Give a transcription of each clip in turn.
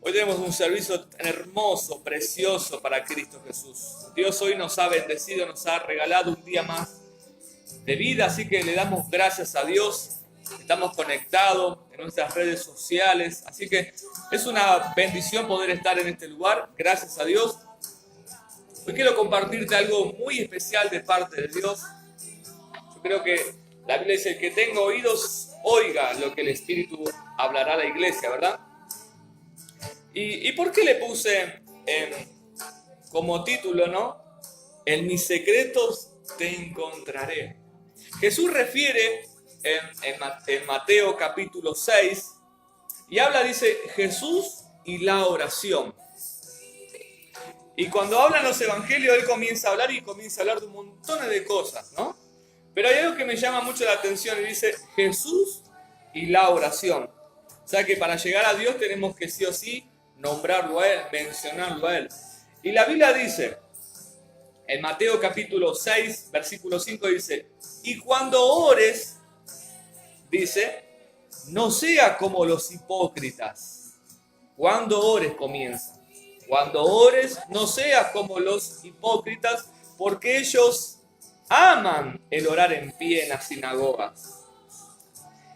Hoy tenemos un servicio tan hermoso, precioso para Cristo Jesús. Dios hoy nos ha bendecido, nos ha regalado un día más de vida, así que le damos gracias a Dios. Estamos conectados en nuestras redes sociales, así que es una bendición poder estar en este lugar. Gracias a Dios. Hoy quiero compartirte algo muy especial de parte de Dios. Yo creo que la Biblia dice: el que tenga oídos, oiga lo que el Espíritu hablará a la iglesia, ¿verdad? ¿Y por qué le puse como título, no? En mis secretos te encontraré. Jesús refiere en Mateo capítulo 6 y habla, dice, Jesús y la oración. Y cuando habla en los evangelios, él comienza a hablar de un montón de cosas, ¿no? Pero hay algo que me llama mucho la atención y dice Jesús y la oración. O sea que para llegar a Dios tenemos que sí o sí nombrarlo a Él, mencionarlo a Él. Y la Biblia dice, en Mateo capítulo 6, versículo 5 dice, y cuando ores, dice, no sea como los hipócritas. Cuando ores comienza. Cuando ores, no seas como los hipócritas, porque ellos aman el orar en pie en las sinagogas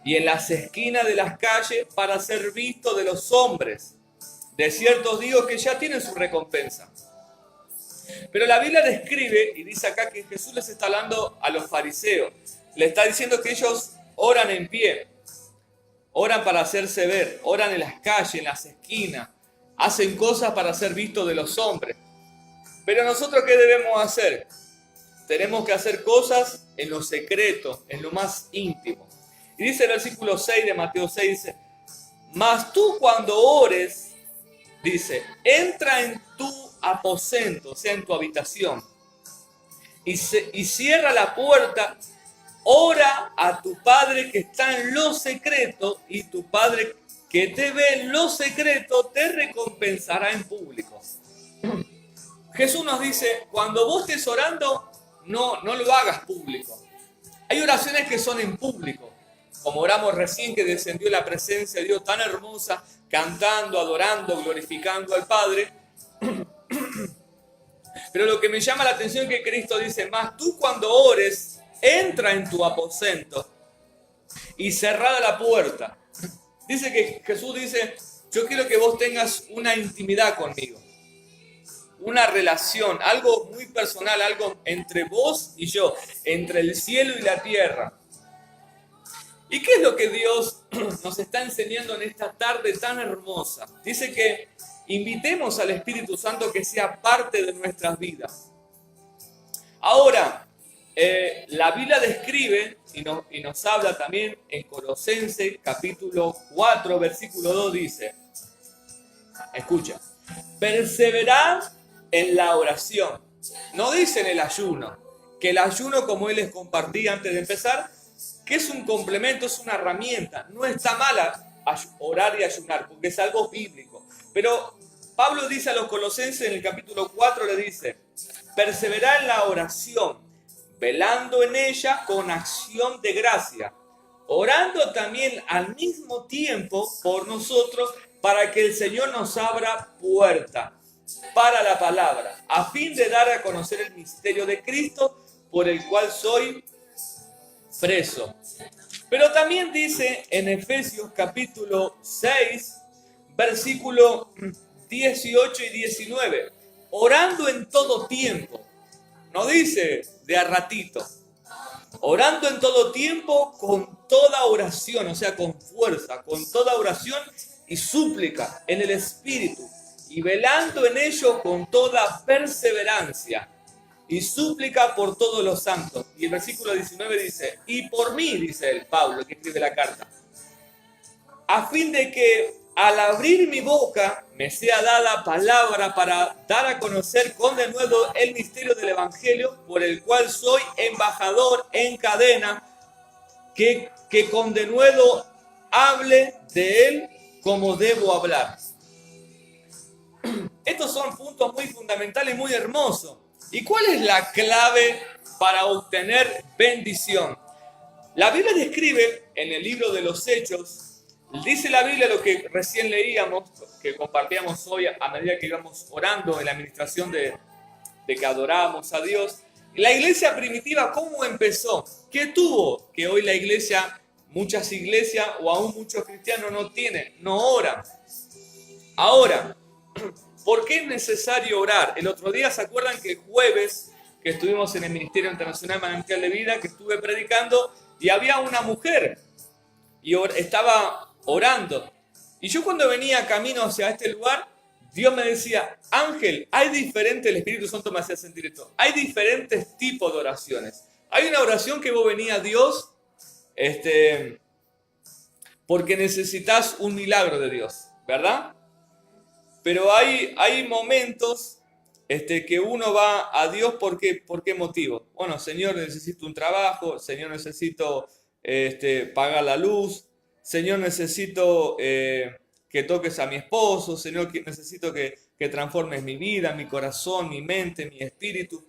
y en las esquinas de las calles para ser visto de los hombres. De cierto os digo que ya tienen su recompensa. Pero la Biblia describe, y dice acá que Jesús les está hablando a los fariseos. Le está diciendo que ellos oran en pie, oran para hacerse ver, oran en las calles, en las esquinas, hacen cosas para ser vistos de los hombres. Pero nosotros, ¿qué debemos hacer? Tenemos que hacer cosas en lo secreto, en lo más íntimo. Y dice el versículo 6 de Mateo 6, dice, mas tú cuando ores, dice, entra en tu aposento, o sea, en tu habitación, y cierra la puerta, ora a tu Padre que está en lo secreto, y tu Padre que te ve en lo secreto te recompensará en público. Jesús nos dice, cuando vos estés orando, no lo hagas público. Hay oraciones que son en público, como oramos recién, que descendió la presencia de Dios tan hermosa, cantando, adorando, glorificando al Padre. Pero lo que me llama la atención es que Cristo dice, más tú cuando ores, entra en tu aposento y cerrada la puerta. Dice que Jesús dice, yo quiero que vos tengas una intimidad conmigo, una relación, algo muy personal, algo entre vos y yo, entre el cielo y la tierra. ¿Y qué es lo que Dios nos está enseñando en esta tarde tan hermosa? Dice que invitemos al Espíritu Santo que sea parte de nuestras vidas. Ahora, la Biblia describe y nos habla también en Colosenses capítulo 4, versículo 2, dice, escucha, perseverad en la oración. No dice en el ayuno, que el ayuno, como él les compartía antes de empezar, que es un complemento, es una herramienta. No está mala orar y ayunar, porque es algo bíblico. Pero Pablo dice a los colosenses en el capítulo 4, le dice, perseverad en la oración, velando en ella con acción de gracia, orando también al mismo tiempo por nosotros, para que el Señor nos abra puerta para la palabra, a fin de dar a conocer el misterio de Cristo, por el cual soy preso. Pero también dice en Efesios capítulo 6, versículo 18 y 19, orando en todo tiempo. No dice de a ratito. Orando en todo tiempo con toda oración, o sea, con fuerza, con toda oración y súplica en el Espíritu, y velando en ello con toda perseverancia y súplica por todos los santos. Y el versículo 19 dice, y por mí, dice el Pablo, que escribe la carta, a fin de que al abrir mi boca me sea dada palabra para dar a conocer con denuedo el misterio del Evangelio, por el cual soy embajador en cadena, que con denuedo hable de él como debo hablar. Estos son puntos muy fundamentales y muy hermosos. ¿Y cuál es la clave para obtener bendición? La Biblia describe en el libro de los Hechos Dice la Biblia, lo que recién leíamos, que compartíamos hoy a medida que íbamos orando en la administración de que adorábamos a Dios. La iglesia primitiva, ¿cómo empezó? ¿Qué tuvo? Que hoy la iglesia, muchas iglesias o aún muchos cristianos no tienen, no oran. Ahora, ¿por qué es necesario orar? El otro día, ¿se acuerdan que el jueves que estuvimos en el Ministerio Internacional Manantial de Vida, que estuve predicando, y había una mujer y estaba orando? Y yo cuando venía camino hacia este lugar, Dios me decía, Ángel, hay diferentes, el Espíritu Santo me hacía sentir esto, hay diferentes tipos de oraciones. Hay una oración que vos venís a Dios porque necesitas un milagro de Dios, ¿verdad? Pero hay momentos que uno va a Dios ¿por qué motivo? Bueno, Señor, necesito un trabajo, Señor, necesito pagar la luz, Señor, necesito que toques a mi esposo, Señor, necesito que transformes mi vida, mi corazón, mi mente, mi espíritu.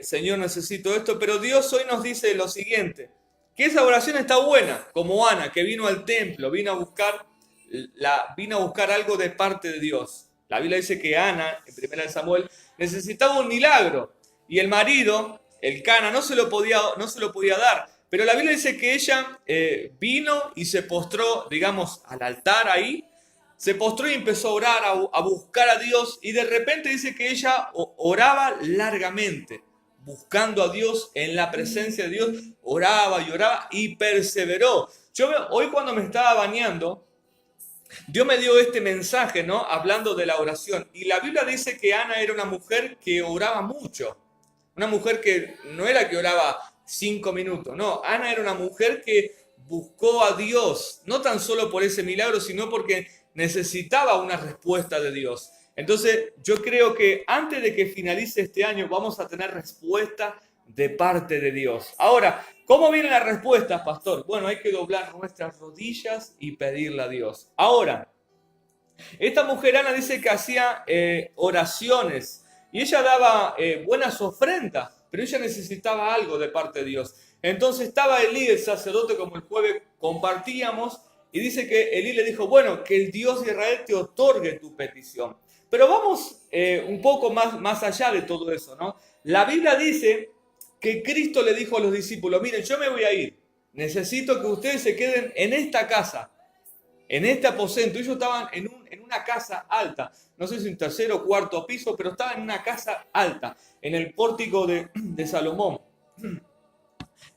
Señor, necesito esto, pero Dios hoy nos dice lo siguiente, que esa oración está buena, como Ana, que vino al templo, vino a buscar algo de parte de Dios. La Biblia dice que Ana, en 1 Samuel, necesitaba un milagro y el marido, el Cana, no se lo podía dar. Pero la Biblia dice que ella vino y se postró, digamos, al altar ahí, se postró y empezó a orar, a buscar a Dios, y de repente dice que ella oraba largamente, buscando a Dios, en la presencia de Dios, oraba y oraba y perseveró. Hoy cuando me estaba bañando, Dios me dio este mensaje, ¿no? Hablando de la oración. Y la Biblia dice que Ana era una mujer que oraba mucho. Una mujer que no era que oraba 5 minutos, no. Ana era una mujer que buscó a Dios, no tan solo por ese milagro, sino porque necesitaba una respuesta de Dios. Entonces, yo creo que antes de que finalice este año vamos a tener respuesta de parte de Dios. Ahora, ¿cómo vienen las respuestas, pastor? Bueno, hay que doblar nuestras rodillas y pedirle a Dios. Ahora, esta mujer Ana dice que hacía oraciones y ella daba buenas ofrendas, pero ella necesitaba algo de parte de Dios. Entonces estaba Elí, el sacerdote, como el jueves compartíamos, y dice que Elí le dijo, bueno, que el Dios de Israel te otorgue tu petición. Pero vamos un poco más allá de todo eso, ¿no? La Biblia dice que Cristo le dijo a los discípulos, miren, yo me voy a ir, necesito que ustedes se queden en esta casa, en este aposento. Ellos estaban en una casa alta, no sé si un tercer o cuarto piso, pero estaban en una casa alta, en el pórtico de Salomón.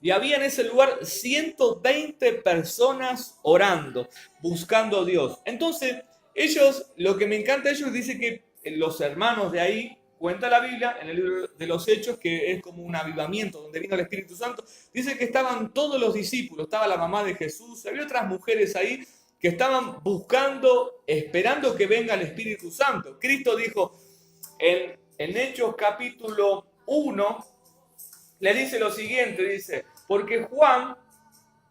Y había en ese lugar 120 personas orando, buscando a Dios. Entonces, ellos, lo que me encanta de ellos, dice que los hermanos de ahí, cuenta la Biblia en el libro de los Hechos, que es como un avivamiento donde vino el Espíritu Santo, dice que estaban todos los discípulos, estaba la mamá de Jesús, había otras mujeres ahí que estaban buscando, esperando que venga el Espíritu Santo. Cristo dijo en Hechos capítulo 1, le dice lo siguiente, dice, porque Juan,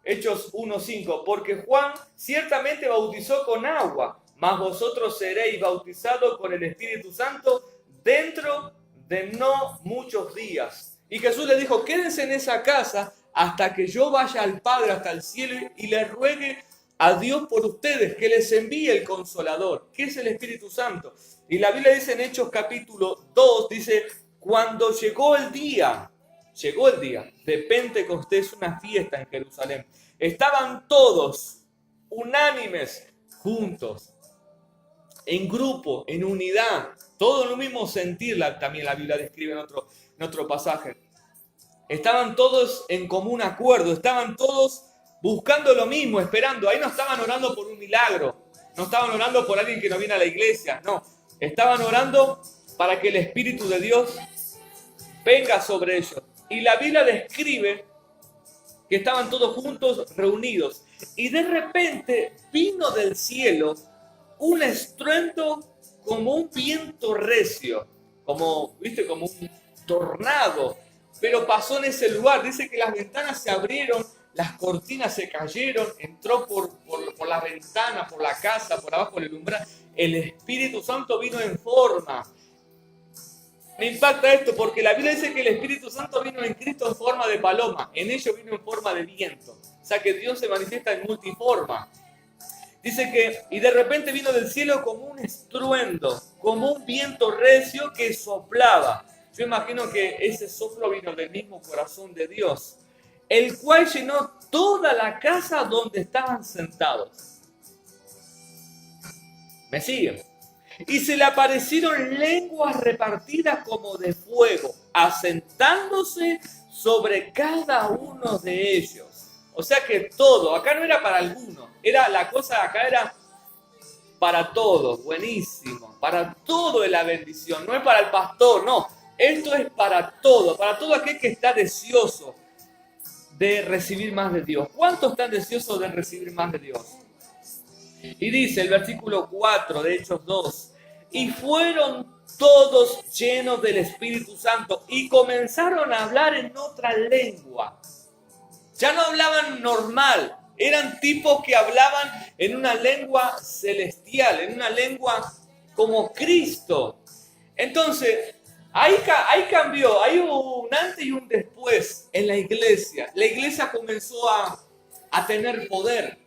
Hechos 1:5, porque Juan ciertamente bautizó con agua, mas vosotros seréis bautizados con el Espíritu Santo dentro de no muchos días. Y Jesús le dijo, quédense en esa casa hasta que yo vaya al Padre, hasta el cielo, y le ruegue a Dios por ustedes, que les envíe el Consolador, que es el Espíritu Santo. Y la Biblia dice en Hechos capítulo 2, dice, cuando llegó el día de Pentecostés, una fiesta en Jerusalén, estaban todos unánimes, juntos, en grupo, en unidad, todo en un mismo sentir, también la Biblia describe en otro pasaje. Estaban todos en común acuerdo, estaban todos buscando lo mismo, esperando. Ahí no estaban orando por un milagro, no estaban orando por alguien que no viene a la iglesia, no. Estaban orando para que el Espíritu de Dios venga sobre ellos. Y la Biblia describe que estaban todos juntos, reunidos. Y de repente vino del cielo un estruendo como un viento recio, como un tornado. Pero pasó en ese lugar. Dice que las ventanas se abrieron, las cortinas se cayeron, entró por la ventana, por la casa, por abajo del umbral. El Espíritu Santo vino en forma. Me impacta esto porque la Biblia dice que el Espíritu Santo vino en Cristo en forma de paloma. En ellos vino en forma de viento. O sea que Dios se manifiesta en multiforma. Dice que, y de repente vino del cielo como un estruendo, como un viento recio que soplaba. Yo imagino que ese soplo vino del mismo corazón de Dios, el cual llenó toda la casa donde estaban sentados. ¿Me siguen? Y se le aparecieron lenguas repartidas como de fuego, asentándose sobre cada uno de ellos. O sea que todo, acá no era para alguno, era la cosa acá era para todos, buenísimo, para todo es la bendición, no es para el pastor, no, esto es para todo aquel que está deseoso de recibir más de Dios. ¿Cuántos están deseosos de recibir más de Dios? Y dice el versículo 4 de Hechos 2, y fueron todos llenos del Espíritu Santo y comenzaron a hablar en otra lengua. Ya no hablaban normal, eran tipos que hablaban en una lengua celestial, en una lengua como Cristo. Entonces, ahí cambió, hay un antes y un después en la iglesia. La iglesia comenzó a tener poder.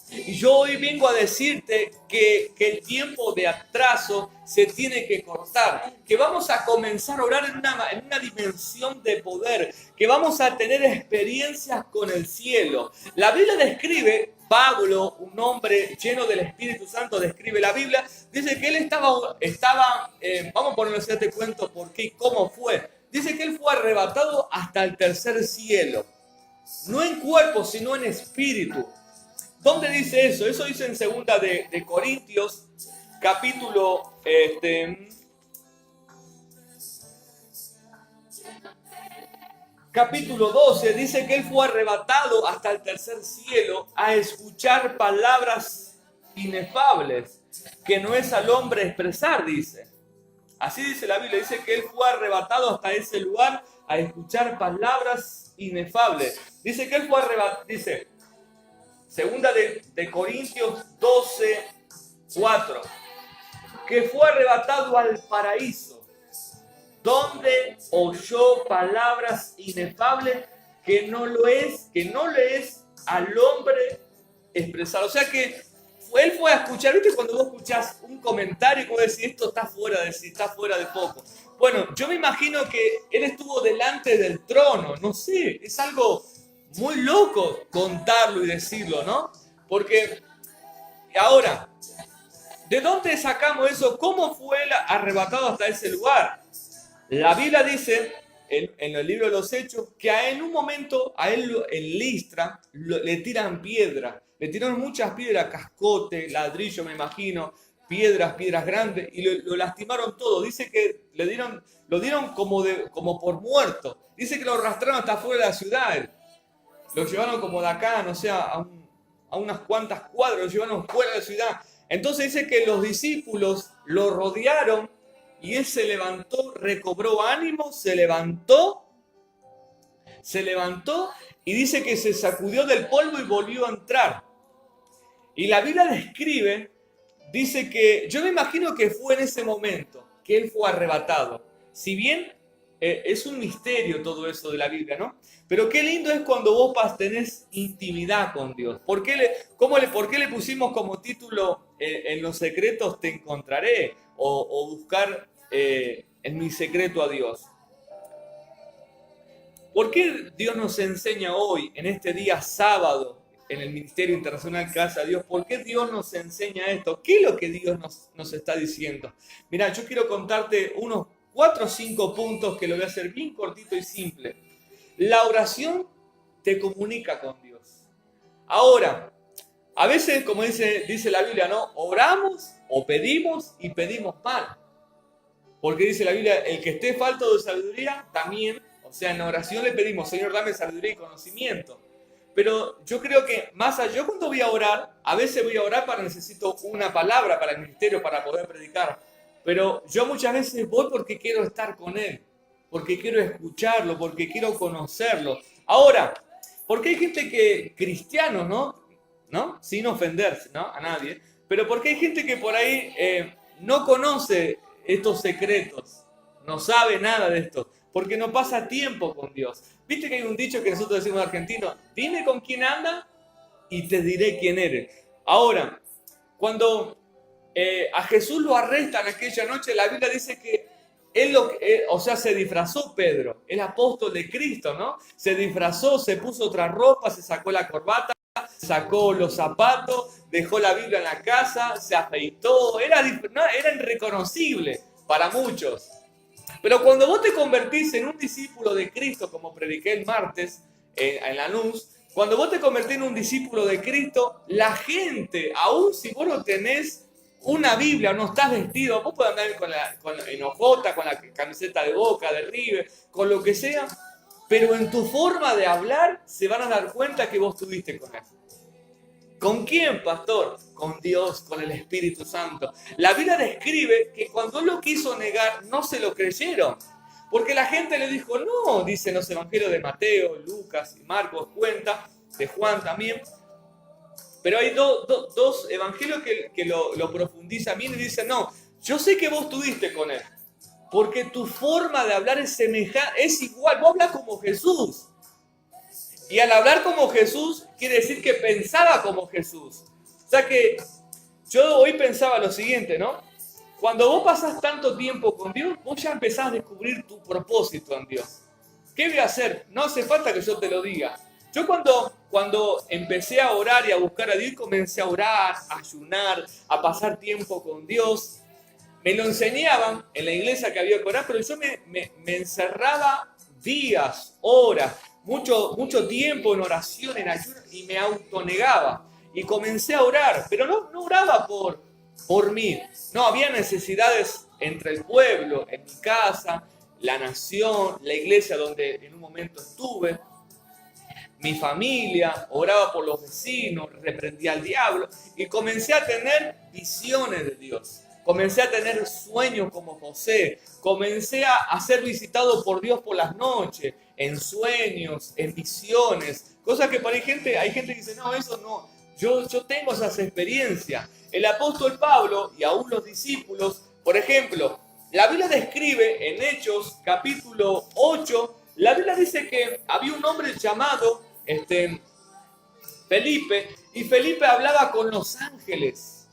Y yo hoy vengo a decirte que el tiempo de atraso se tiene que cortar, que vamos a comenzar a orar en una dimensión de poder, que vamos a tener experiencias con el cielo. La Biblia describe, Pablo, un hombre lleno del Espíritu Santo, describe la Biblia, dice que él estaba vamos a ponerlo así, te cuento por qué y cómo fue. Dice que él fue arrebatado hasta el tercer cielo, no en cuerpo, sino en espíritu. ¿Dónde dice eso? Eso dice en 2 de Corintios, capítulo 12. Dice que él fue arrebatado hasta el tercer cielo a escuchar palabras inefables, que no es al hombre expresar, dice. Así dice la Biblia, dice que él fue arrebatado hasta ese lugar a escuchar palabras inefables. Dice que él fue arrebatado, dice... Segunda de Corintios 12, 4, que fue arrebatado al paraíso, donde oyó palabras inefables que no le es al hombre expresar. O sea que él fue a escuchar, ¿viste? Cuando vos escuchás un comentario y vos decís, esto está fuera de sí, está fuera de foco. Bueno, yo me imagino que él estuvo delante del trono, no sé, es algo muy loco contarlo y decirlo, ¿no? Porque ahora, ¿de dónde sacamos eso? ¿Cómo fue él arrebatado hasta ese lugar? La Biblia dice, en el libro de los Hechos, que en un momento a él en Listra le tiran piedra. Le tiraron muchas piedras, cascote, ladrillo, me imagino, piedras grandes, y lo lastimaron todo. Dice que lo dieron como por muerto. Dice que lo arrastraron hasta fuera de la ciudad. Lo llevaron como de acá, no sé, a unas cuantas cuadras, lo llevaron fuera de la ciudad. Entonces dice que los discípulos lo rodearon y él se levantó, recobró ánimo, se levantó y dice que se sacudió del polvo y volvió a entrar. Y la Biblia describe, dice que, yo me imagino que fue en ese momento que él fue arrebatado. Si bien es un misterio todo eso de la Biblia, ¿no? Pero qué lindo es cuando vos tenés intimidad con Dios. ¿Por qué le pusimos como título en los secretos te encontraré? O buscar en mi secreto a Dios. ¿Por qué Dios nos enseña hoy, en este día sábado, en el Ministerio Internacional Casa de Dios? ¿Por qué Dios nos enseña esto? ¿Qué es lo que Dios nos está diciendo? Mirá, yo quiero contarte unos 4 o 5 puntos que lo voy a hacer bien cortito y simple. La oración te comunica con Dios. Ahora, a veces, como dice la Biblia, ¿no? Oramos o pedimos y pedimos mal. Porque dice la Biblia, el que esté falto de sabiduría, también, o sea, en oración le pedimos, Señor, dame sabiduría y conocimiento. Pero yo creo que más allá, yo cuando voy a orar, a veces voy a orar necesito una palabra para el ministerio, para poder predicar. Pero yo muchas veces voy porque quiero estar con Él, porque quiero escucharlo, porque quiero conocerlo. Ahora, porque hay gente cristianos, ¿no? Sin ofenderse, ¿no? A nadie. Pero porque hay gente que por ahí no conoce estos secretos, no sabe nada de esto, porque no pasa tiempo con Dios. ¿Viste que hay un dicho que nosotros decimos en argentino? Dime con quién anda y te diré quién eres. Ahora, cuando a Jesús lo arrestan aquella noche, la Biblia dice que se disfrazó Pedro, el apóstol de Cristo, ¿no? Se disfrazó, se puso otra ropa, se sacó la corbata, sacó los zapatos, dejó la Biblia en la casa, se afeitó, era irreconocible para muchos. Pero cuando vos te convertís en un discípulo de Cristo, como prediqué el martes en Lanús, cuando vos te convertís en un discípulo de Cristo, la gente, aun si vos no tenés una Biblia, no estás vestido, vos podés andar en ojota, con la camiseta de Boca, de River, con lo que sea, pero en tu forma de hablar se van a dar cuenta que vos estuviste con él. ¿Con quién, pastor? Con Dios, con el Espíritu Santo. La Biblia describe que cuando él lo quiso negar, no se lo creyeron. Porque la gente le dijo, no, dicen los evangelios de Mateo, Lucas y Marcos, cuenta, de Juan también. Pero hay dos evangelios que lo profundizan bien y dicen, no, yo sé que vos estuviste con él. Porque tu forma de hablar es semejante, es igual, vos hablas como Jesús. Y al hablar como Jesús, quiere decir que pensaba como Jesús. O sea que yo hoy pensaba lo siguiente, ¿no? Cuando vos pasás tanto tiempo con Dios, vos ya empezás a descubrir tu propósito en Dios. ¿Qué voy a hacer? No hace falta que yo te lo diga. Yo cuando empecé a orar y a buscar a Dios, comencé a orar, a ayunar, a pasar tiempo con Dios. Me lo enseñaban en la iglesia que había que orar, pero yo me encerraba días, horas, mucho tiempo en oración, en ayuno, y me autonegaba. Y comencé a orar, pero no oraba por mí. No, había necesidades entre el pueblo, en mi casa, la nación, la iglesia donde en un momento estuve, mi familia, oraba por los vecinos, reprendía al diablo y comencé a tener visiones de Dios. Comencé a tener sueños como José. Comencé a ser visitado por Dios por las noches, en sueños, en visiones. Cosas que hay gente que dice, no, eso no. Yo tengo esas experiencias. El apóstol Pablo y aún los discípulos, por ejemplo, la Biblia describe en Hechos capítulo 8, la Biblia dice que había un hombre llamado Felipe, y Felipe hablaba con los ángeles.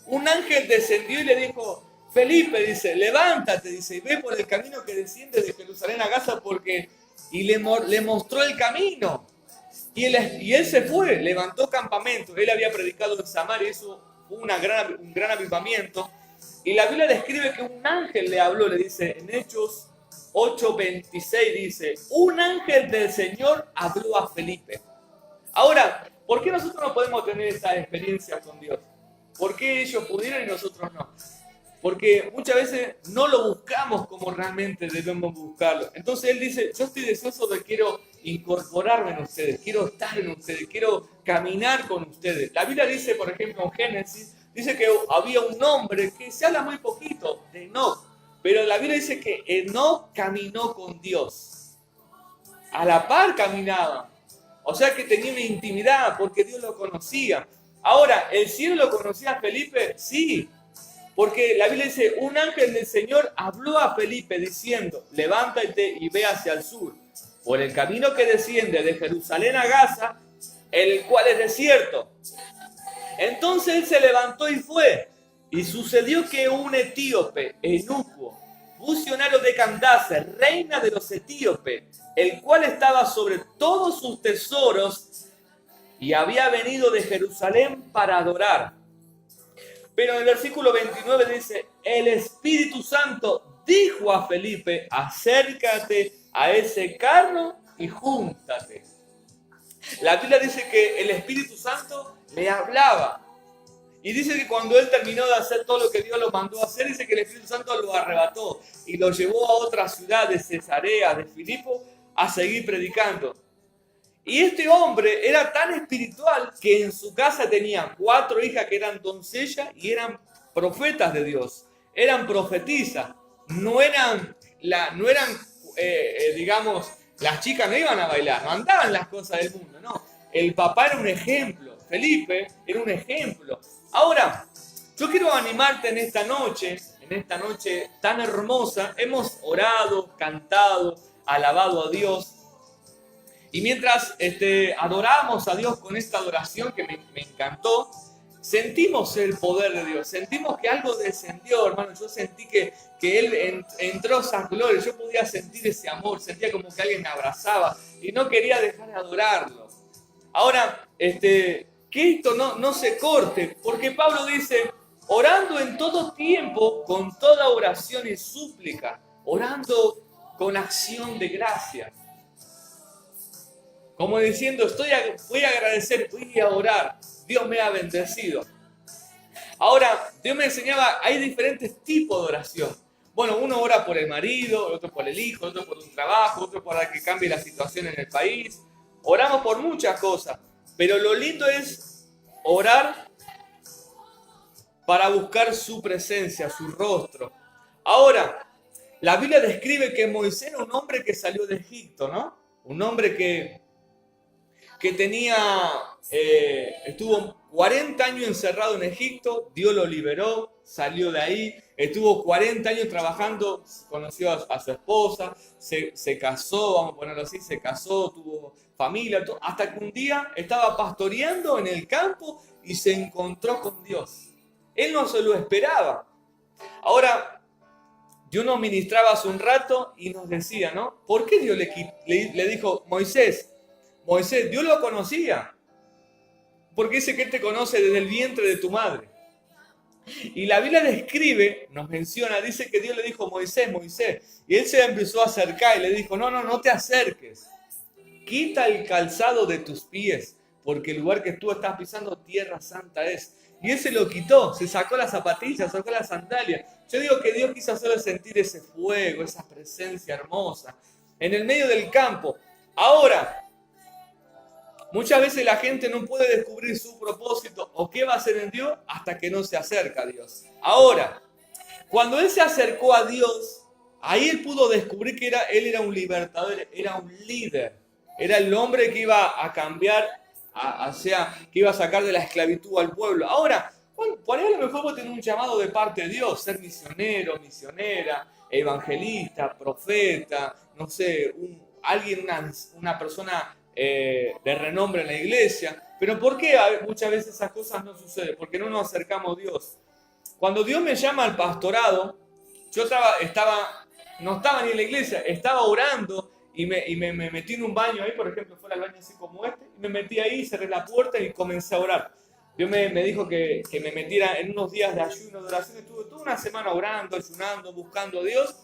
Un ángel descendió y le dijo, Felipe, dice, levántate, dice, y ve por el camino que desciende de Jerusalén a Gaza, y le mostró el camino. Y él se fue, levantó campamento. Él había predicado en Samaria, eso fue un gran avivamiento. Y la Biblia describe que un ángel le habló, le dice, en Hechos 8:26 dice, un ángel del Señor habló a Felipe. Ahora, ¿por qué nosotros no podemos tener esta experiencia con Dios? ¿Por qué ellos pudieron y nosotros no? Porque muchas veces no lo buscamos como realmente debemos buscarlo. Entonces él dice, yo estoy deseoso de quiero incorporarme en ustedes, quiero estar en ustedes, quiero caminar con ustedes. La Biblia dice, por ejemplo, en Génesis, dice que había un hombre que se habla muy poquito, de Enoc, pero la Biblia dice que Enoc caminó con Dios. A la par caminaba. O sea que tenía una intimidad porque Dios lo conocía. Ahora, ¿el cielo lo conocía a Felipe? Sí. Porque la Biblia dice, un ángel del Señor habló a Felipe diciendo, levántate y ve hacia el sur, por el camino que desciende de Jerusalén a Gaza, el cual es desierto. Entonces él se levantó y fue. Y sucedió que un etíope, eunuco, funcionario de Candace, reina de los etíopes, el cual estaba sobre todos sus tesoros y había venido de Jerusalén para adorar. Pero en el versículo 29 dice, el Espíritu Santo dijo a Felipe, acércate a ese carro y júntate. La Biblia dice que el Espíritu Santo le hablaba. Y dice que cuando él terminó de hacer todo lo que Dios lo mandó a hacer, dice que el Espíritu Santo lo arrebató y lo llevó a otra ciudad de Cesarea, de Filipo, a seguir predicando. Y este hombre era tan espiritual que en su casa tenía 4 hijas que eran doncellas y eran profetas de Dios. Eran profetisas. Digamos, las chicas no iban a bailar, no andaban las cosas del mundo, no. El papá era un ejemplo, Felipe era un ejemplo. Ahora, yo quiero animarte en esta noche tan hermosa. Hemos orado, cantado, alabado a Dios. Y mientras adoramos a Dios con esta adoración que me encantó, sentimos el poder de Dios, sentimos que algo descendió, hermano. Yo sentí que Él entró a esa gloria, yo podía sentir ese amor, sentía como que alguien me abrazaba y no quería dejar de adorarlo. Ahora, que esto no se corte, porque Pablo dice, orando en todo tiempo, con toda oración y súplica, orando con acción de gracia. Como diciendo, voy a agradecer, voy a orar, Dios me ha bendecido. Ahora, Dios me enseñaba, hay diferentes tipos de oración. Bueno, uno ora por el marido, otro por el hijo, otro por un trabajo, otro para que cambie la situación en el país. Oramos por muchas cosas, pero lo lindo es orar para buscar su presencia, su rostro. Ahora, la Biblia describe que Moisés era un hombre que salió de Egipto, ¿no? Un hombre que estuvo 40 años encerrado en Egipto, Dios lo liberó, salió de ahí, estuvo 40 años trabajando, conoció a su esposa, se casó, vamos a ponerlo así, se casó, tuvo familia, hasta que un día estaba pastoreando en el campo y se encontró con Dios. Él no se lo esperaba. Ahora, Dios nos ministraba hace un rato y nos decía, ¿no? ¿Por qué Dios le dijo, Moisés, Dios lo conocía? Porque dice que Él te conoce desde el vientre de tu madre. Y la Biblia describe, nos menciona, dice que Dios le dijo, Moisés, y Él se empezó a acercar y le dijo, no te acerques. Quita el calzado de tus pies, porque el lugar que tú estás pisando, tierra santa es. Y Él se lo quitó, se sacó las zapatillas, sacó las sandalias. Yo digo que Dios quiso hacerle sentir ese fuego, esa presencia hermosa, en el medio del campo. Ahora, muchas veces la gente no puede descubrir su propósito o qué va a hacer en Dios hasta que no se acerca a Dios. Ahora, cuando Él se acercó a Dios, ahí Él pudo descubrir que Él era un libertador, era un líder. Era el hombre que iba a cambiar, que iba a sacar de la esclavitud al pueblo. Ahora, por ahí a lo mejor vos tenés un llamado de parte de Dios, ser misionero, misionera, evangelista, profeta, no sé, una persona de renombre en la iglesia. Pero ¿por qué muchas veces esas cosas no suceden? Porque no nos acercamos a Dios. Cuando Dios me llama al pastorado, yo no estaba ni en la iglesia, estaba orando y me metí en un baño ahí, por ejemplo, fuera del baño así como este, y me metí ahí, cerré la puerta y comencé a orar. Dios me dijo que me metiera en unos días de ayuno, de oración, estuve toda una semana orando, ayunando, buscando a Dios.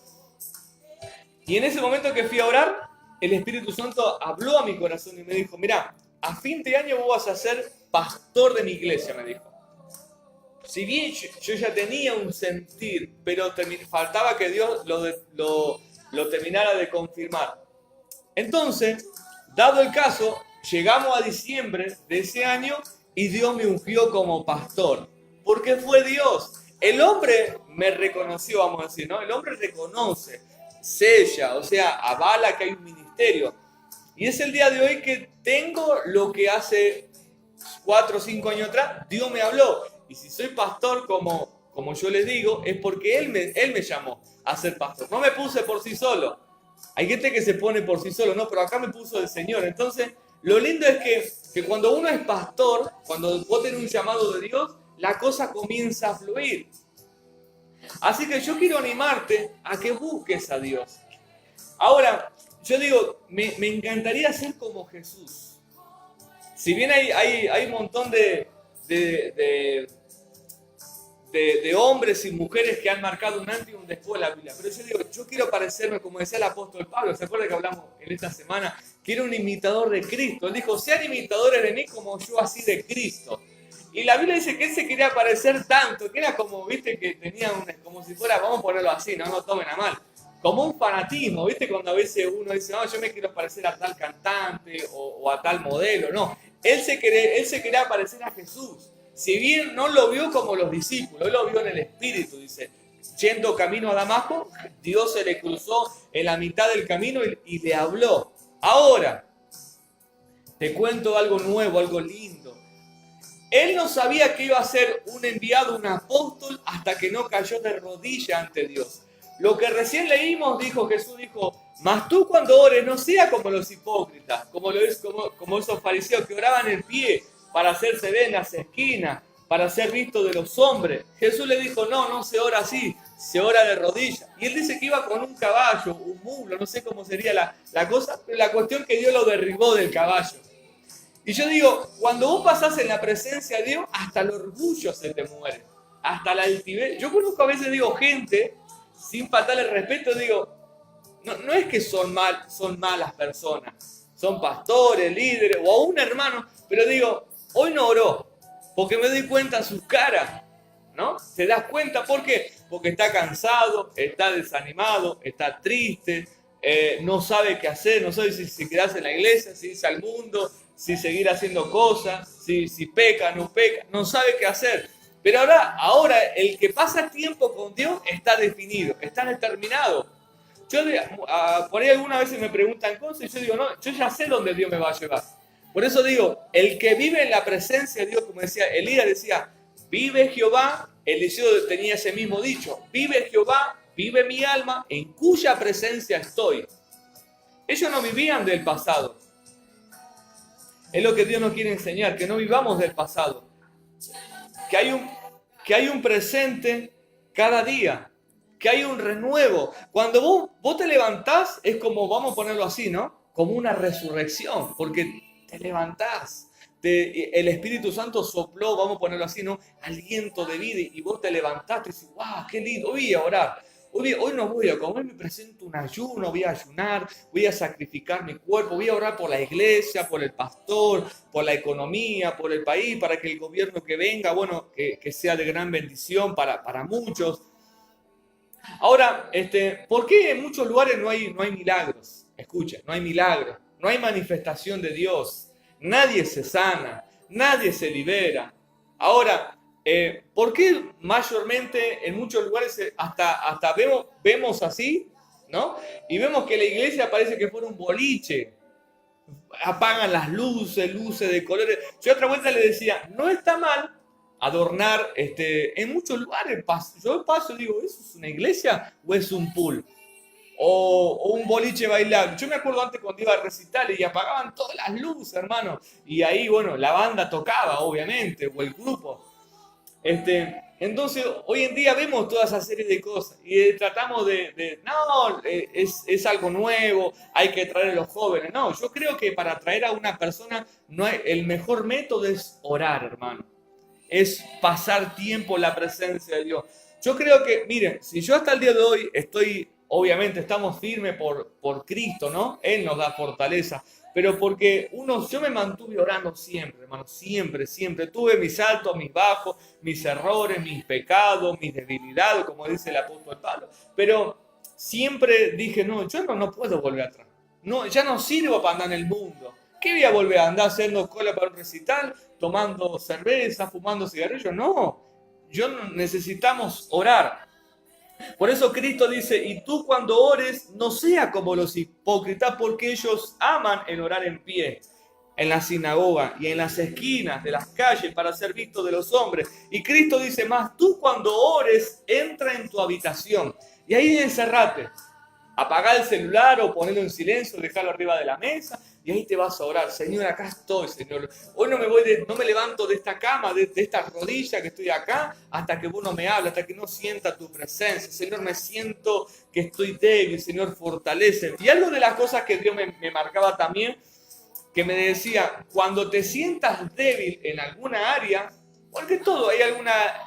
Y en ese momento que fui a orar, el Espíritu Santo habló a mi corazón y me dijo, mira, a fin de año vos vas a ser pastor de mi iglesia, me dijo. Si bien yo ya tenía un sentir, pero faltaba que Dios lo terminara de confirmar. Entonces, dado el caso, llegamos a diciembre de ese año y Dios me ungió como pastor. Porque fue Dios. El hombre me reconoció, vamos a decir, ¿no? El hombre reconoce, sella, o sea, avala que hay un ministerio. Y es el día de hoy que tengo lo que hace 4 o 5 años atrás, Dios me habló. Y si soy pastor, como yo les digo, es porque Él me llamó a ser pastor. No me puse por sí solo. Hay gente que se pone por sí solo, no, pero acá me puso el Señor. Entonces, lo lindo es que cuando uno es pastor, cuando vos tenés un llamado de Dios, la cosa comienza a fluir. Así que yo quiero animarte a que busques a Dios. Ahora, yo digo, me encantaría ser como Jesús. Si bien hay un montón de hombres y mujeres que han marcado un antes y un después de la Biblia, pero yo digo, yo quiero parecerme, como decía el apóstol Pablo, ¿se acuerdan que hablamos en esta semana? Que era un imitador de Cristo. Él dijo, sean imitadores de mí como yo así de Cristo. Y la Biblia dice que él se quería parecer tanto, que era como, viste, que tenía como si fuera, vamos a ponerlo así, no tomen a mal, como un fanatismo, viste, cuando a veces uno dice, no, yo me quiero parecer a tal cantante o a tal modelo, no. Él se quería parecer a Jesús. Si bien no lo vio como los discípulos, él lo vio en el Espíritu, dice, yendo camino a Damasco, Dios se le cruzó en la mitad del camino y le habló. Ahora, te cuento algo nuevo, algo lindo. Él no sabía que iba a ser un enviado, un apóstol, hasta que no cayó de rodillas ante Dios. Lo que recién leímos, Jesús dijo, mas tú cuando ores no seas como los hipócritas, como esos fariseos que oraban en pie para hacerse ver en las esquinas, para ser visto de los hombres. Jesús le dijo, no, no se ora así, se ora de rodillas. Y él dice que iba con un caballo, un mulo, no sé cómo sería la cosa, pero la cuestión que Dios lo derribó del caballo. Y yo digo, cuando vos pasás en la presencia de Dios, hasta el orgullo se te muere, hasta la altivez. Yo conozco a veces, digo, gente, sin faltarle el respeto, digo, no es que son malas personas, son pastores, líderes o aún hermanos, pero digo, hoy no oró, porque me doy cuenta en sus caras, ¿no? ¿Te das cuenta? ¿Por qué? Porque está cansado, está desanimado, está triste, no sabe qué hacer, no sabe si quedarse en la iglesia, si irse al mundo, si seguir haciendo cosas, si peca, no sabe qué hacer. Pero ahora el que pasa tiempo con Dios está definido, está determinado. Yo por ahí algunas veces me preguntan cosas y yo digo, no, yo ya sé dónde Dios me va a llevar. Por eso digo, el que vive en la presencia de Dios, como decía Elías, decía, vive Jehová, Eliseo tenía ese mismo dicho, vive Jehová, vive mi alma, en cuya presencia estoy. Ellos no vivían del pasado. Es lo que Dios nos quiere enseñar, que no vivamos del pasado. Que hay un presente cada día, que hay un renuevo. Cuando vos te levantás, es como, vamos a ponerlo así, ¿no? Como una resurrección, porque te levantás. El Espíritu Santo sopló, vamos a ponerlo así, ¿no? Aliento de vida y vos te levantaste y dices, wow, qué lindo, voy a orar. Hoy no voy a comer, me presento un ayuno, voy a ayunar, voy a sacrificar mi cuerpo, voy a orar por la iglesia, por el pastor, por la economía, por el país, para que el gobierno que venga, bueno, que sea de gran bendición para muchos. Ahora, ¿por qué en muchos lugares no hay milagros? Escucha, no hay milagros, no hay manifestación de Dios, nadie se sana, nadie se libera. Ahora, ¿por qué mayormente en muchos lugares hasta vemos así, ¿no? Y vemos que la iglesia parece que fuera un boliche, apagan las luces de colores. Yo otra vuelta le decía, no está mal adornar, en muchos lugares yo paso y digo, ¿eso es una iglesia o es un pool? O un boliche bailable. Yo me acuerdo antes cuando iba a recitales y apagaban todas las luces, hermano. Y ahí, bueno, la banda tocaba, obviamente, o el grupo. Entonces, hoy en día vemos toda esa serie de cosas y tratamos es algo nuevo, hay que traer a los jóvenes. No, yo creo que para atraer a una persona el mejor método es orar, hermano. Es pasar tiempo en la presencia de Dios. Yo creo que, miren, si yo hasta el día de hoy obviamente estamos firmes por Cristo, ¿no? Él nos da fortaleza. Pero porque yo me mantuve orando siempre, hermano, siempre. Tuve mis altos, mis bajos, mis errores, mis pecados, mis debilidades, como dice el apóstol Pablo. Pero siempre dije, no, yo no puedo volver atrás. No, ya no sirvo para andar en el mundo. ¿Qué voy a volver a andar haciendo cola para un recital, tomando cerveza, fumando cigarrillos? No, necesitamos orar. Por eso Cristo dice, y tú cuando ores, no sea como los hipócritas, porque ellos aman el orar en pie, en la sinagoga y en las esquinas de las calles para ser vistos de los hombres. Y Cristo dice más, tú cuando ores, entra en tu habitación y ahí encerrate. Apagá el celular o ponelo en silencio, dejarlo arriba de la mesa y ahí te vas a orar. Señor, acá estoy, Señor. Hoy no me levanto de esta cama, de esta rodilla que estoy acá, hasta que vos no me hables, hasta que no sienta tu presencia. Señor, me siento que estoy débil, Señor, fortalece. Y algo de las cosas que Dios me marcaba también, que me decía, cuando te sientas débil en alguna área, porque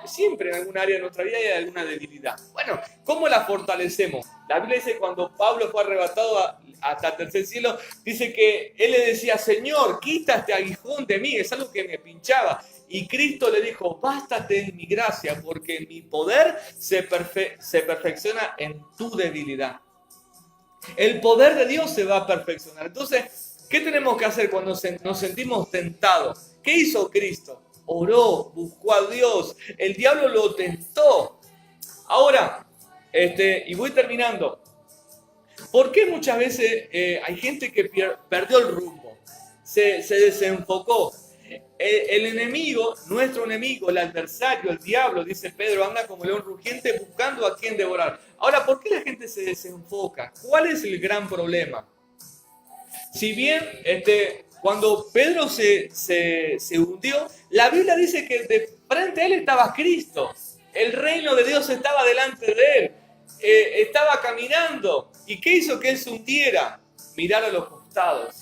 siempre en alguna área de nuestra vida hay alguna debilidad. Bueno, ¿cómo la fortalecemos? La Biblia dice cuando Pablo fue arrebatado hasta el tercer cielo, dice que él le decía, Señor, quita este aguijón de mí, es algo que me pinchaba. Y Cristo le dijo, bástate en mi gracia, porque mi poder se perfecciona en tu debilidad. El poder de Dios se va a perfeccionar. Entonces, ¿qué tenemos que hacer cuando nos sentimos tentados? ¿Qué hizo Cristo? Oró, buscó a Dios, el diablo lo tentó. Ahora, y voy terminando. ¿Por qué muchas veces hay gente que perdió el rumbo? Se desenfocó. El enemigo, nuestro enemigo, el adversario, el diablo, dice Pedro, anda como león rugiente buscando a quien devorar. Ahora, ¿por qué la gente se desenfoca? ¿Cuál es el gran problema? Si bien cuando Pedro se hundió, la Biblia dice que frente a él estaba Cristo. El reino de Dios estaba delante de él. Estaba caminando. ¿Y qué hizo que él se hundiera? Mirar a los costados.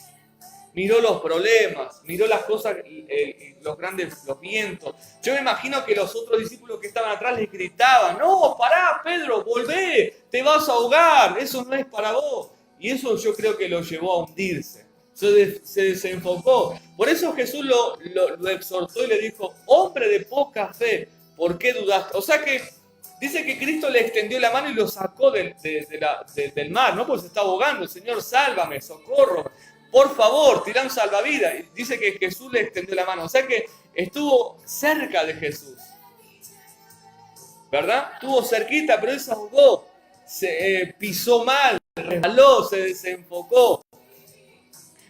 Miró los problemas, miró las cosas, los vientos. Yo me imagino que los otros discípulos que estaban atrás les gritaban: no, pará, Pedro, volvé, te vas a ahogar, eso no es para vos. Y eso yo creo que lo llevó a hundirse. Se desenfocó. Por eso Jesús lo exhortó y le dijo: hombre de poca fe, ¿por qué dudaste? O sea que dice que Cristo le extendió la mano y lo sacó del mar, ¿no? Porque se está ahogando. Señor, sálvame, socorro. Por favor, tirá un salvavidas. Y dice que Jesús le extendió la mano. O sea que estuvo cerca de Jesús. ¿Verdad? Estuvo cerquita, pero él se ahogó. Se pisó mal, resbaló, se desenfocó.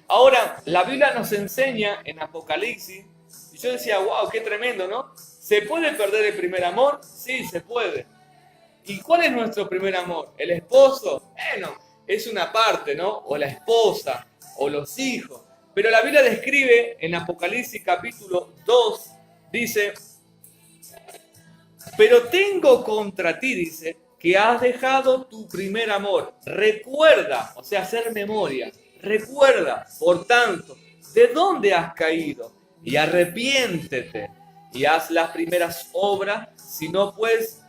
Ahora, la Biblia nos enseña en Apocalipsis, y yo decía: wow, qué tremendo, ¿no? ¿Se puede perder el primer amor? Sí, se puede. ¿Y cuál es nuestro primer amor? ¿El esposo? Bueno, es una parte, ¿no? O la esposa, o los hijos. Pero la Biblia describe en Apocalipsis capítulo 2, dice: pero tengo contra ti, dice, que has dejado tu primer amor. Recuerda, o sea, hacer memoria. Recuerda, por tanto, de dónde has caído, y arrepiéntete, y haz las primeras obras, si no, pues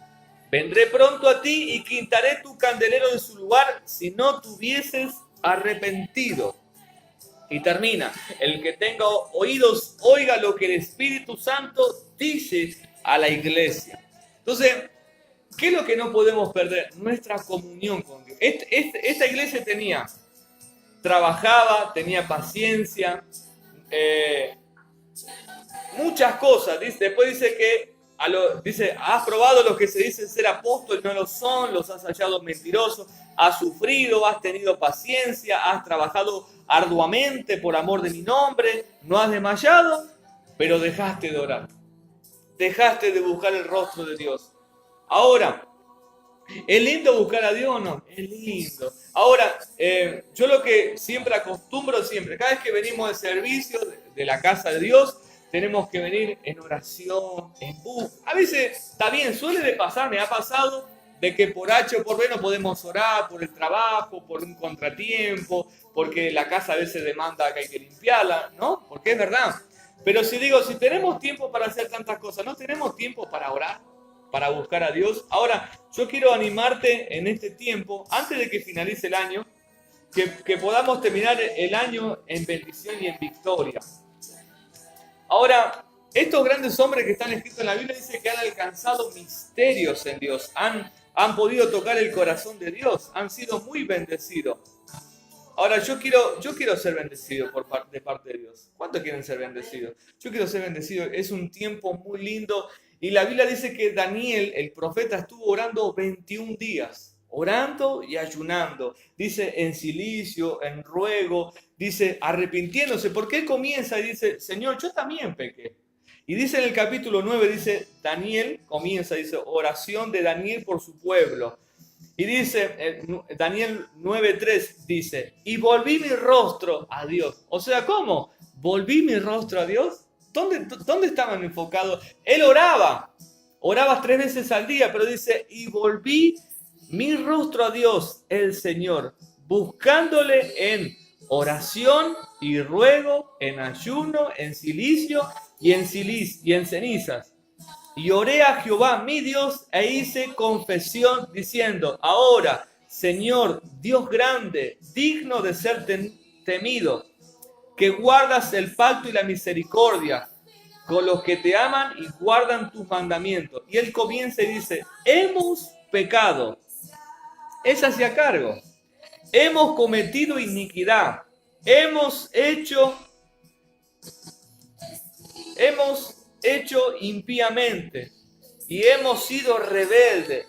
vendré pronto a ti y quitaré tu candelero de su lugar, si no te hubieses arrepentido. Y termina: el que tenga oídos, oiga lo que el Espíritu Santo dice a la iglesia. Entonces, ¿qué es lo que no podemos perder? Nuestra comunión con Dios. Esta iglesia trabajaba, tenía paciencia, muchas cosas. Después dice que has probado los que se dicen ser apóstoles, no lo son, los has hallado mentirosos, has sufrido, has tenido paciencia, has trabajado arduamente por amor de mi nombre, no has desmayado, pero dejaste de orar, dejaste de buscar el rostro de Dios. Ahora, ¿es lindo buscar a Dios o no? Es lindo. Ahora, yo lo que siempre acostumbro, cada vez que venimos de servicio de la casa de Dios, tenemos que venir en oración, en búsqueda. A veces, está bien, me ha pasado de que por H o por B no podemos orar, por el trabajo, por un contratiempo, porque la casa a veces demanda que hay que limpiarla, ¿no? Porque es verdad. Pero si tenemos tiempo para hacer tantas cosas, ¿no tenemos tiempo para orar, para buscar a Dios? Ahora, yo quiero animarte en este tiempo, antes de que finalice el año, que podamos terminar el año en bendición y en victoria. Ahora, estos grandes hombres que están escritos en la Biblia dicen que han alcanzado misterios en Dios, han podido tocar el corazón de Dios, han sido muy bendecidos. Ahora, yo quiero ser bendecido de parte de Dios. ¿Cuántos quieren ser bendecidos? Yo quiero ser bendecido. Es un tiempo muy lindo. Y la Biblia dice que Daniel, el profeta, estuvo orando 21 días. Orando y ayunando. Dice en silicio, en ruego. Dice arrepintiéndose. Porque él comienza y dice: Señor, yo también pequé. Y dice en el capítulo 9, dice oración de Daniel por su pueblo. Y dice, Daniel 9:3 dice: y volví mi rostro a Dios. O sea, ¿cómo? ¿Volví mi rostro a Dios? ¿Dónde estaban enfocados? Él oraba 3 veces al día, pero dice: y volví mi rostro a Dios, el Señor, buscándole en oración y ruego, en ayuno, en silicio y en cenizas. Y oré a Jehová mi Dios e hice confesión diciendo: ahora, Señor, Dios grande, digno de ser temido, que guardas el pacto y la misericordia con los que te aman y guardan tus mandamientos. Y él comienza y dice: hemos pecado. Él se hacía cargo. Hemos cometido iniquidad. Hemos hecho impíamente y hemos sido rebeldes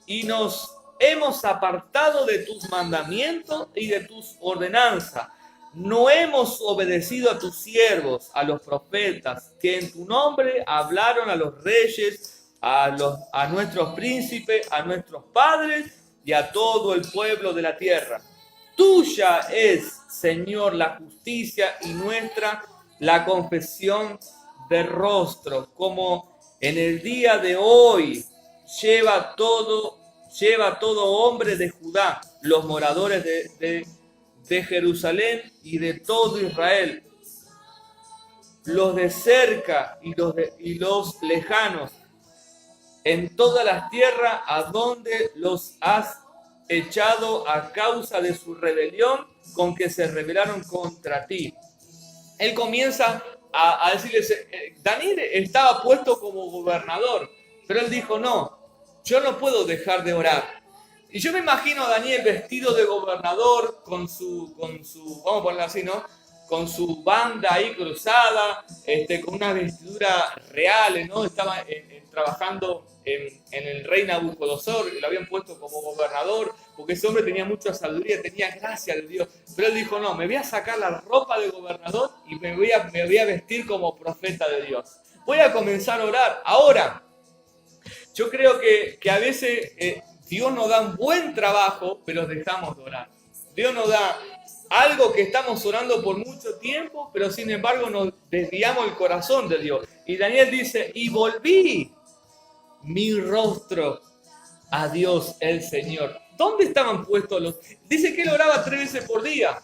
y nos hemos apartado de tus mandamientos y de tus ordenanzas. No hemos obedecido a tus siervos, a los profetas, que en tu nombre hablaron a los reyes, a nuestros príncipes, a nuestros padres y a todo el pueblo de la tierra. Tuya es, Señor, la justicia y nuestra la confesión de rostro, como En el día de hoy lleva todo hombre de Judá, los moradores de Jerusalén y de todo Israel, los de cerca y los lejanos, en todas las tierras a donde los has echado a causa de su rebelión con que se rebelaron contra ti. Él comienza a decirles, Daniel estaba puesto como gobernador, pero él dijo, no, yo no puedo dejar de orar. Y yo me imagino a Daniel vestido de gobernador con su, vamos a ponerlo así, ¿no? Con su banda ahí cruzada, con unas vestiduras reales, ¿no? Estaba trabajando en el rey Nabucodonosor, y lo habían puesto como gobernador, porque ese hombre tenía mucha sabiduría, tenía gracia de Dios. Pero él dijo, no, me voy a sacar la ropa de gobernador y me voy a vestir como profeta de Dios. Voy a comenzar a orar. Ahora, yo creo que a veces Dios nos da un buen trabajo, pero dejamos de orar. Dios nos da algo que estamos orando por mucho tiempo, pero sin embargo nos desviamos el corazón de Dios. Y Daniel dice, y volví mi rostro a Dios el Señor. ¿Dónde estaban puestos los? Dice que él oraba 3 veces por día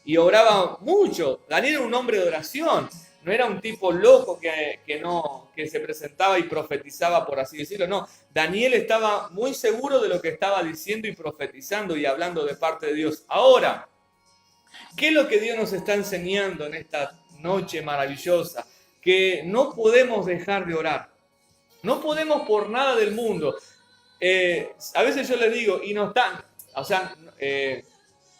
y oraba mucho. Daniel era un hombre de oración, no era un tipo loco que se presentaba y profetizaba, por así decirlo. No, Daniel estaba muy seguro de lo que estaba diciendo y profetizando y hablando de parte de Dios. Ahora, ¿qué es lo que Dios nos está enseñando en esta noche maravillosa? Que no podemos dejar de orar. No podemos por nada del mundo. A veces yo les digo, y no están, o sea,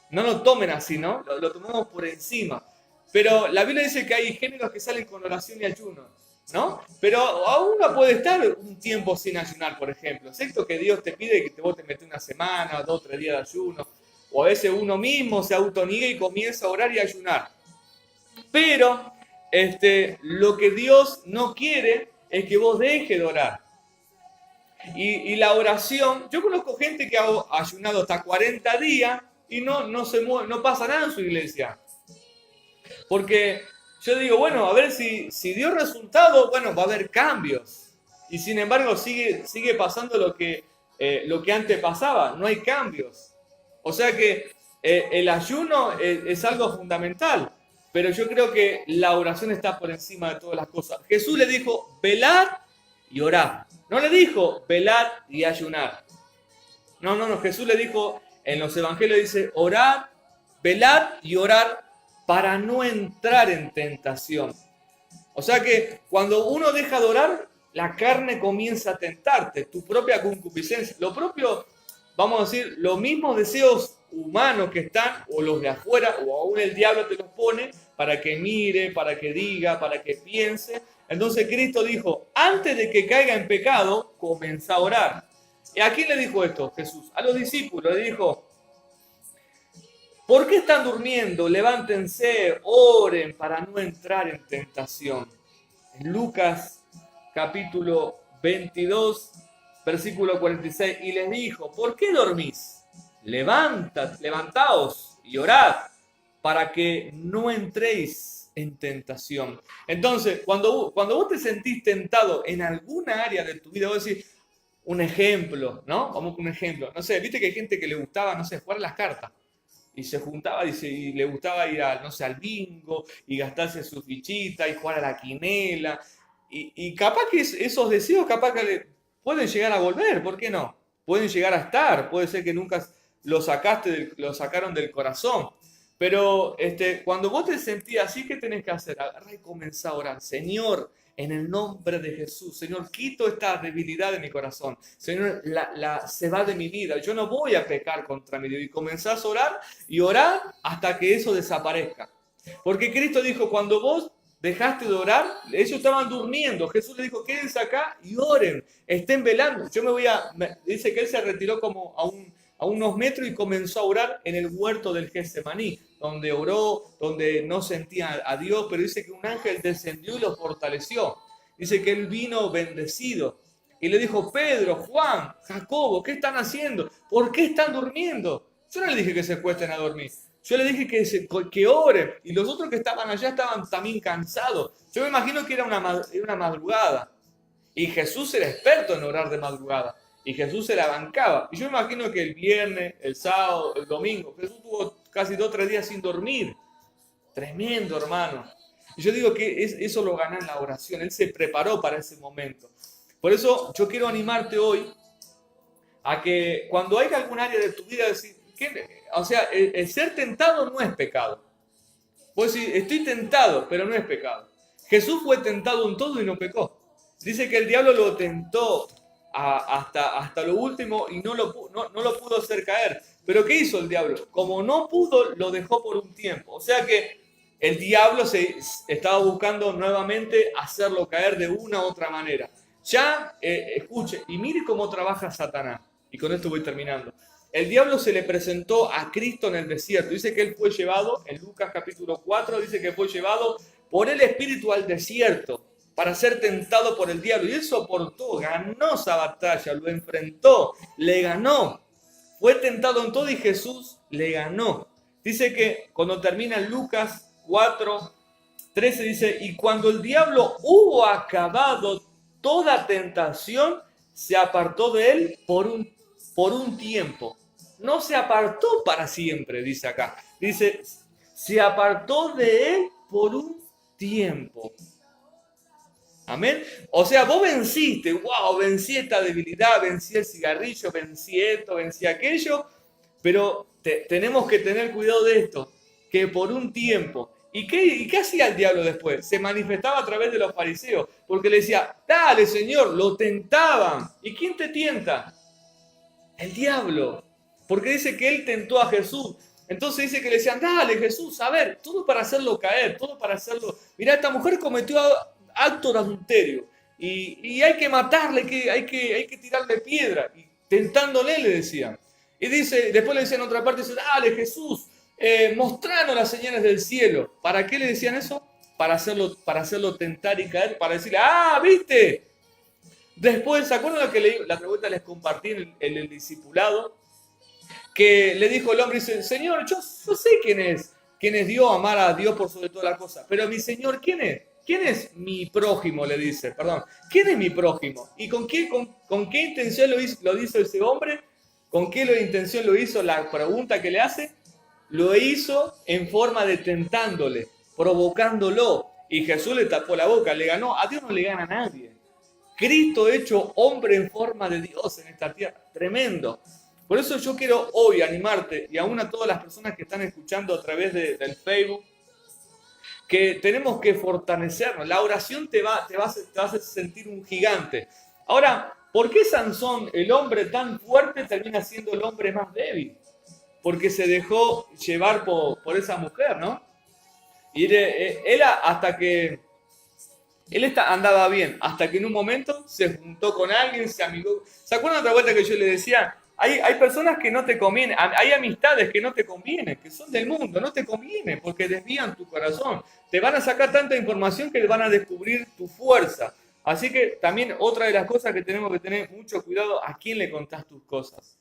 no lo tomen así, ¿no? Lo tomamos por encima. Pero la Biblia dice que hay géneros que salen con oración y ayuno, ¿no? Pero aún uno puede estar un tiempo sin ayunar, por ejemplo. Excepto que Dios te pide que vos te metes una semana, 2 o 3 días de ayuno. O a veces uno mismo se autoniega y comienza a orar y a ayunar. Pero lo que Dios no quiere es que vos dejes de orar. Y la oración, yo conozco gente que ha ayunado hasta 40 días y no se mueve, no pasa nada en su iglesia. Porque yo digo, bueno, a ver si dio resultado, bueno, va a haber cambios. Y sin embargo sigue pasando lo que antes pasaba, no hay cambios. O sea que el ayuno es algo fundamental, pero yo creo que la oración está por encima de todas las cosas. Jesús le dijo, velad y orad. No le dijo, velad y ayunar. No, Jesús le dijo, en los evangelios dice, orad, velad y orar para no entrar en tentación. O sea que cuando uno deja de orar, la carne comienza a tentarte, tu propia concupiscencia, lo propio, vamos a decir, los mismos deseos humanos que están, o los de afuera, o aún el diablo te los pone para que mire, para que diga, para que piense. Entonces Cristo dijo, antes de que caiga en pecado, comenzá a orar. ¿Y a quién le dijo esto Jesús? A los discípulos le dijo, ¿por qué están durmiendo? Levántense, oren para no entrar en tentación. En Lucas capítulo 22, versículo 46, y les dijo, ¿por qué dormís? Levantaos y orad para que no entréis en tentación. Entonces, cuando vos te sentís tentado en alguna área de tu vida, vos decís, un ejemplo, ¿no? Vamos con un ejemplo. No sé, viste que hay gente que le gustaba, no sé, jugar las cartas. Y se juntaba y le gustaba ir no sé, al bingo y gastarse su fichita y jugar a la quinela. Y capaz que esos deseos, capaz que pueden llegar a volver, ¿por qué no? Pueden llegar a estar, puede ser que nunca lo sacaron del corazón. Pero cuando vos te sentís así, ¿qué tenés que hacer? Agarrar y comenzar a orar. Señor, en el nombre de Jesús, Señor, quito esta debilidad de mi corazón. Señor, se va de mi vida. Yo no voy a pecar contra mi Dios. Y comenzás a orar y orar hasta que eso desaparezca. Porque Cristo dijo, cuando vos dejaste de orar, ellos estaban durmiendo. Jesús le dijo, quédense acá y oren, estén velando. Dice que él se retiró como a unos metros y comenzó a orar en el huerto del Getsemaní, donde oró, donde no sentía a Dios, pero dice que un ángel descendió y lo fortaleció. Dice que él vino bendecido y le dijo, Pedro, Juan, Jacobo, ¿qué están haciendo? ¿Por qué están durmiendo? Yo no le dije que se acuesten a dormir. Yo le dije que oren. Y los otros que estaban allá estaban también cansados. Yo me imagino que era una madrugada. Y Jesús era experto en orar de madrugada. Y Jesús se la bancaba. Y yo imagino que el viernes, el sábado, el domingo, Jesús tuvo casi 2 o 3 días sin dormir. Tremendo, hermano. Y yo digo que eso lo gana en la oración. Él se preparó para ese momento. Por eso yo quiero animarte hoy a que cuando haya algún área de tu vida, decir, o sea, el ser tentado no es pecado. Vos decís, estoy tentado, pero no es pecado. Jesús fue tentado en todo y no pecó. Dice que el diablo lo tentó hasta lo último y no lo pudo hacer caer. Pero ¿qué hizo el diablo? Como no pudo, lo dejó por un tiempo. O sea que el diablo estaba buscando nuevamente hacerlo caer de una u otra manera. Ya, escuche, y mire cómo trabaja Satanás. Y con esto voy terminando. El diablo se le presentó a Cristo en el desierto. Dice que él fue llevado, en Lucas capítulo 4, dice que fue llevado por el Espíritu al desierto para ser tentado por el diablo. Y él soportó, ganó esa batalla, lo enfrentó, le ganó. Fue tentado en todo y Jesús le ganó. Dice que cuando termina Lucas 4:13 dice, y cuando el diablo hubo acabado toda tentación, se apartó de él por un tiempo. No se apartó para siempre, dice acá. Dice, se apartó de él por un tiempo. Amén. O sea, vos venciste, wow, vencí esta debilidad, vencí el cigarrillo, vencí esto, vencí aquello, pero tenemos que tener cuidado de esto, que por un tiempo. ¿Y qué hacía el diablo después? Se manifestaba a través de los fariseos, porque le decía, dale Señor, lo tentaban. ¿Y quién te tienta? El diablo, porque dice que él tentó a Jesús. Entonces dice que le decían, dale Jesús, a ver, todo para hacerlo caer, todo para hacerlo. Mirá, esta mujer cometió acto de adulterio y hay que matarle, hay que tirarle piedra. Y tentándole le decían. Y dice, después le decían en otra parte, dice, dale Jesús, mostranos las señales del cielo. ¿Para qué le decían eso? Para hacerlo tentar y caer, para decirle, ¿viste? Después, ¿se acuerdan lo que la otra vuelta les compartí en el discipulado? Que le dijo el hombre, dice, Señor, yo sé quién es Dios, amar a Dios por sobre todas las cosas. Pero mi Señor, ¿quién es? ¿Quién es mi prójimo? Le dice, perdón. ¿Quién es mi prójimo? ¿Y con qué intención lo hizo ese hombre? ¿Con qué intención lo hizo? La pregunta que le hace, lo hizo en forma de tentándole, provocándolo. Y Jesús le tapó la boca, le ganó. A Dios no le gana a nadie. Cristo hecho hombre en forma de Dios en esta tierra. Tremendo. Por eso yo quiero hoy animarte, y aún a todas las personas que están escuchando a través del Facebook, que tenemos que fortalecernos. La oración te va a hacer sentir un gigante. Ahora, ¿por qué Sansón, el hombre tan fuerte, termina siendo el hombre más débil? Porque se dejó llevar por esa mujer, ¿no? Y él hasta que... Él andaba bien, hasta que en un momento se juntó con alguien, se amigó. ¿Se acuerdan otra vuelta que yo le decía? Hay personas que no te convienen, hay amistades que no te convienen, que son del mundo, no te conviene porque desvían tu corazón. Te van a sacar tanta información que van a descubrir tu fuerza. Así que también otra de las cosas que tenemos que tener mucho cuidado, ¿a quién le contás tus cosas?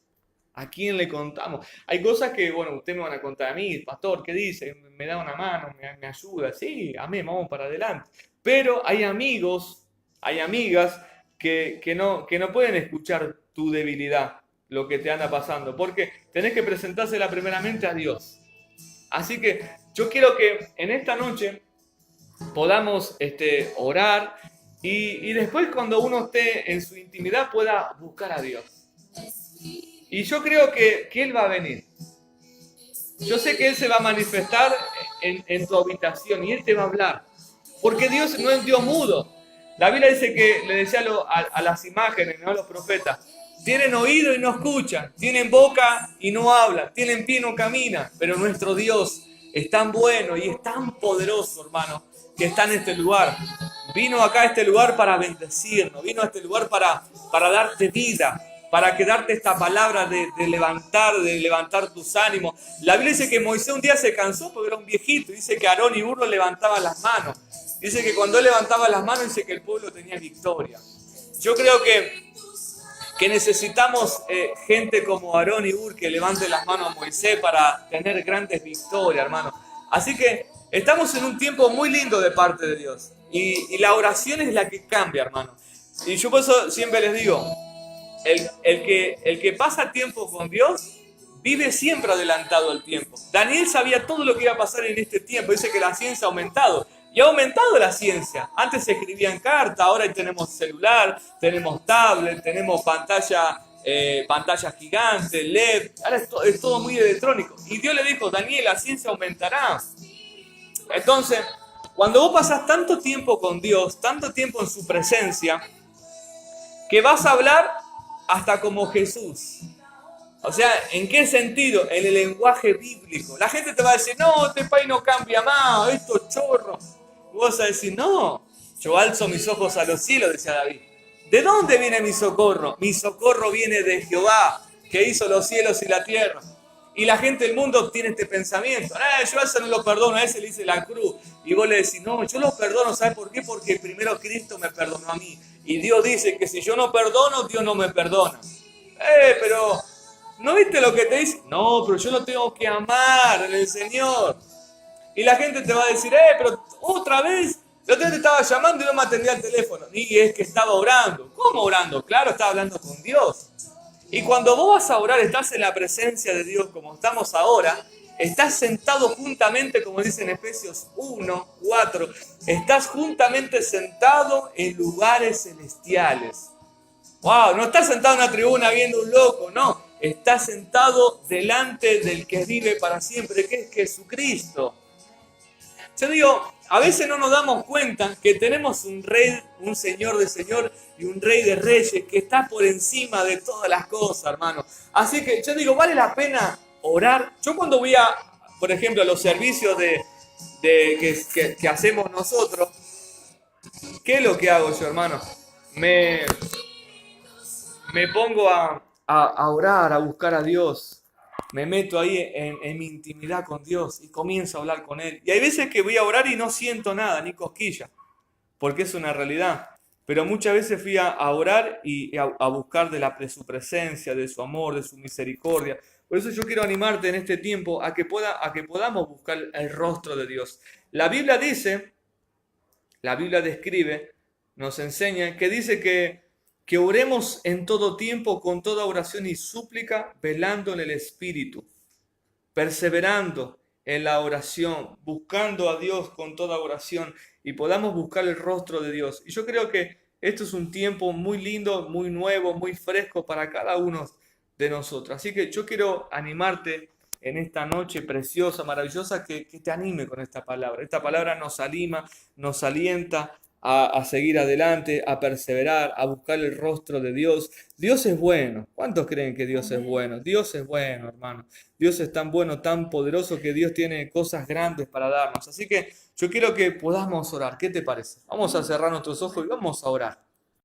¿A quién le contamos? Hay cosas que, bueno, ustedes me van a contar a mí, pastor, ¿qué dice? Me da una mano, me ayuda. Sí, amén, vamos para adelante. Pero hay amigos, hay amigas que no pueden escuchar tu debilidad, lo que te anda pasando, porque tenés que presentársela primeramente a Dios. Así que yo quiero que en esta noche podamos orar y después cuando uno esté en su intimidad pueda buscar a Dios. Y yo creo que Él va a venir. Yo sé que Él se va a manifestar en tu habitación y Él te va a hablar. Porque Dios no es Dios mudo. La Biblia dice que le decía a las imágenes, no a los profetas, tienen oído y no escuchan, tienen boca y no hablan, tienen pie y no caminan. Pero nuestro Dios es tan bueno y es tan poderoso, hermano, que está en este lugar. Vino acá a este lugar para bendecirnos, vino a este lugar para darte vida, para darte esta palabra de levantar tus ánimos. La Biblia dice que Moisés un día se cansó porque era un viejito. Dice que Aarón y Hur levantaban las manos. Dice que cuando él levantaba las manos, dice que el pueblo tenía victoria. Yo creo que necesitamos gente como Aarón y Hur que levante las manos a Moisés para tener grandes victorias, hermano. Así que estamos en un tiempo muy lindo de parte de Dios. Y la oración es la que cambia, hermano. Y yo por eso siempre les digo, el que pasa tiempo con Dios vive siempre adelantado al tiempo. Daniel sabía todo lo que iba a pasar en este tiempo. Dice que la ciencia ha aumentado. Y ha aumentado la ciencia. Antes se escribía en carta, ahora tenemos celular, tenemos tablet, tenemos pantalla gigante, LED. Ahora es todo muy electrónico. Y Dios le dijo, Daniel, la ciencia aumentará. Entonces, cuando vos pasás tanto tiempo con Dios, tanto tiempo en su presencia, que vas a hablar hasta como Jesús. O sea, ¿en qué sentido? En el lenguaje bíblico. La gente te va a decir, no, este país no cambia más, esto es chorro. Y vos vas a decir, no, yo alzo mis ojos a los cielos, decía David. ¿De dónde viene mi socorro? Mi socorro viene de Jehová, que hizo los cielos y la tierra. Y la gente del mundo tiene este pensamiento. Yo a ese no lo perdono, a ese le hice la cruz. Y vos le decís, no, yo lo perdono, ¿sabes por qué? Porque primero Cristo me perdonó a mí. Y Dios dice que si yo no perdono, Dios no me perdona. Pero, ¿no viste lo que te dice? No, pero yo lo tengo que amar en el Señor. Y la gente te va a decir, pero otra vez, el otro día te estaba llamando y no me atendía el teléfono. Y es que estaba orando. ¿Cómo orando? Claro, estaba hablando con Dios. Y cuando vos vas a orar, estás en la presencia de Dios como estamos ahora, estás sentado juntamente, como dice en Efesios 1:4, estás juntamente sentado en lugares celestiales. ¡Wow! No estás sentado en una tribuna viendo un loco, no. Estás sentado delante del que vive para siempre, que es Jesucristo. Yo digo, a veces no nos damos cuenta que tenemos un rey, un señor de señor y un rey de reyes que está por encima de todas las cosas, hermano. Así que yo digo, vale la pena orar. Yo cuando voy por ejemplo, a los servicios que hacemos nosotros, ¿qué es lo que hago yo, hermano? Me pongo a orar, a buscar a Dios. Me meto ahí en mi intimidad con Dios y comienzo a hablar con Él. Y hay veces que voy a orar y no siento nada, ni cosquilla, porque es una realidad. Pero muchas veces fui a orar y a buscar de su presencia, de su amor, de su misericordia. Por eso yo quiero animarte en este tiempo a que podamos buscar el rostro de Dios. La Biblia dice, la Biblia describe, nos enseña, que dice que oremos en todo tiempo con toda oración y súplica, velando en el Espíritu, perseverando en la oración, buscando a Dios con toda oración y podamos buscar el rostro de Dios. Y yo creo que esto es un tiempo muy lindo, muy nuevo, muy fresco para cada uno de nosotros. Así que yo quiero animarte en esta noche preciosa, maravillosa, que te anime con esta palabra. Esta palabra nos anima, nos alienta a seguir adelante, a perseverar, a buscar el rostro de Dios. Dios es bueno. ¿Cuántos creen que Dios es bueno? Dios es bueno, hermano. Dios es tan bueno, tan poderoso, que Dios tiene cosas grandes para darnos. Así que yo quiero que podamos orar. ¿Qué te parece? Vamos a cerrar nuestros ojos y vamos a orar.